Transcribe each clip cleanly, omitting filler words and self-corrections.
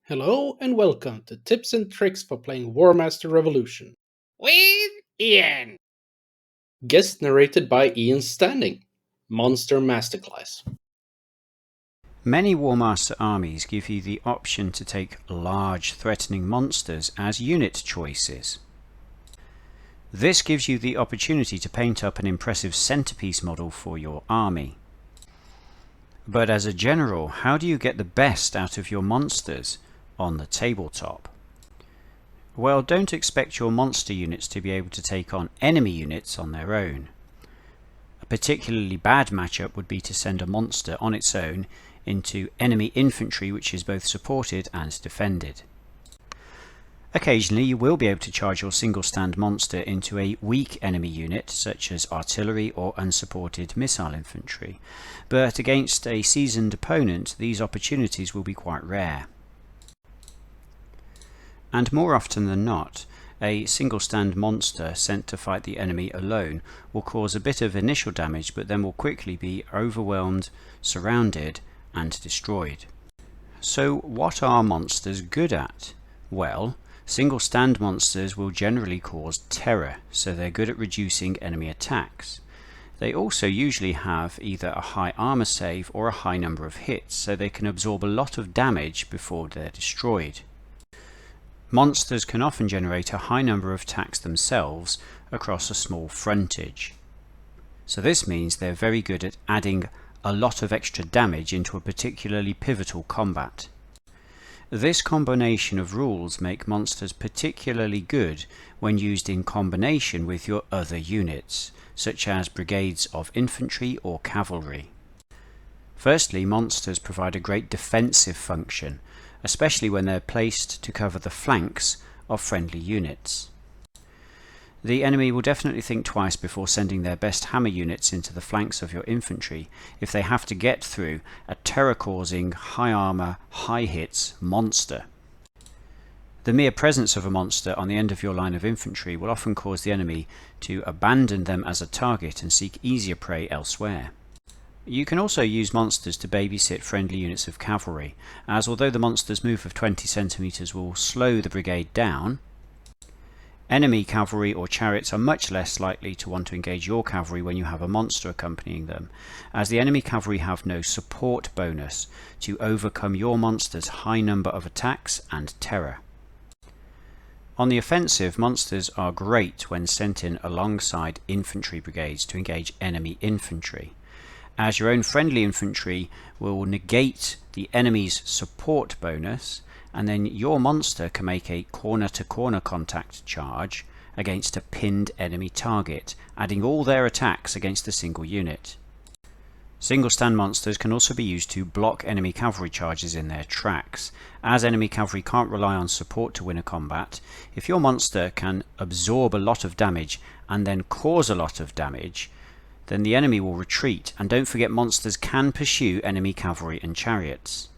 Hello and welcome to Tips and Tricks for playing Warmaster Revolution. With Ian. Guest narrated by Ian Standing. Monster Masterclass. Many Warmaster armies give you the option to take large threatening monsters as unit choices. This gives you the opportunity to paint up an impressive centerpiece model for your army. But as a general, how do you get the best out of your monsters on the tabletop? Well, don't expect your monster units to be able to take on enemy units on their own. A particularly bad matchup would be to send a monster on its own into enemy infantry which is both supported and defended. Occasionally you will be able to charge your single stand monster into a weak enemy unit such as artillery or unsupported missile infantry, but against a seasoned opponent these opportunities will be quite rare. And more often than not, a single stand monster sent to fight the enemy alone will cause a bit of initial damage but then will quickly be overwhelmed, surrounded and destroyed. So what are monsters good at? Well, single stand monsters will generally cause terror, so they're good at reducing enemy attacks. They also usually have either a high armor save or a high number of hits, so they can absorb a lot of damage before they're destroyed. Monsters can often generate a high number of attacks themselves across a small frontage. So this means they're very good at adding a lot of extra damage into a particularly pivotal combat. This combination of rules make monsters particularly good when used in combination with your other units, such as brigades of infantry or cavalry. Firstly, monsters provide a great defensive function, especially when they're placed to cover the flanks of friendly units. The enemy will definitely think twice before sending their best hammer units into the flanks of your infantry if they have to get through a terror-causing, high armor, high hits monster. The mere presence of a monster on the end of your line of infantry will often cause the enemy to abandon them as a target and seek easier prey elsewhere. You can also use monsters to babysit friendly units of cavalry, as although the monster's move of 20 centimeters will slow the brigade down, enemy cavalry or chariots are much less likely to want to engage your cavalry when you have a monster accompanying them, as the enemy cavalry have no support bonus to overcome your monster's high number of attacks and terror. On the offensive, monsters are great when sent in alongside infantry brigades to engage enemy infantry, as your own friendly infantry will negate the enemy's support bonus, and then your monster can make a corner-to-corner contact charge against a pinned enemy target, adding all their attacks against a single unit. Single stand monsters can also be used to block enemy cavalry charges in their tracks. As enemy cavalry can't rely on support to win a combat, if your monster can absorb a lot of damage and then cause a lot of damage, then the enemy will retreat, and don't forget monsters can pursue enemy cavalry and chariots.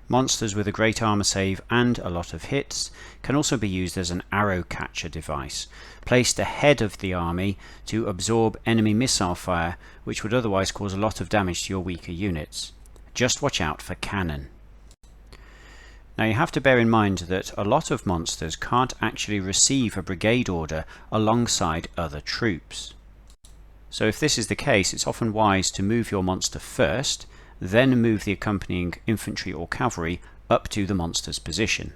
Monsters with a great armor save and a lot of hits can also be used as an arrow catcher device, placed ahead of the army to absorb enemy missile fire, which would otherwise cause a lot of damage to your weaker units. Just watch out for cannon. Now you have to bear in mind that a lot of monsters can't actually receive a brigade order alongside other troops. So if this is the case, it's often wise to move your monster first, then move the accompanying infantry or cavalry up to the monster's position.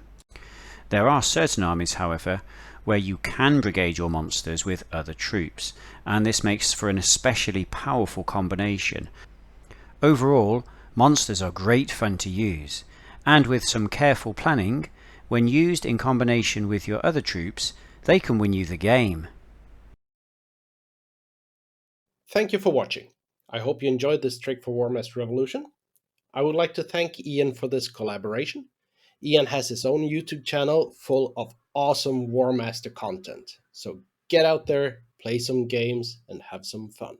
There are certain armies, however, where you can brigade your monsters with other troops, and this makes for an especially powerful combination. Overall, monsters are great fun to use, and with some careful planning, when used in combination with your other troops, they can win you the game. Thank you for watching. I hope you enjoyed this trick for Warmaster Revolution. I would like to thank Ian for this collaboration. Ian has his own YouTube channel full of awesome Warmaster content. So get out there, play some games, and have some fun.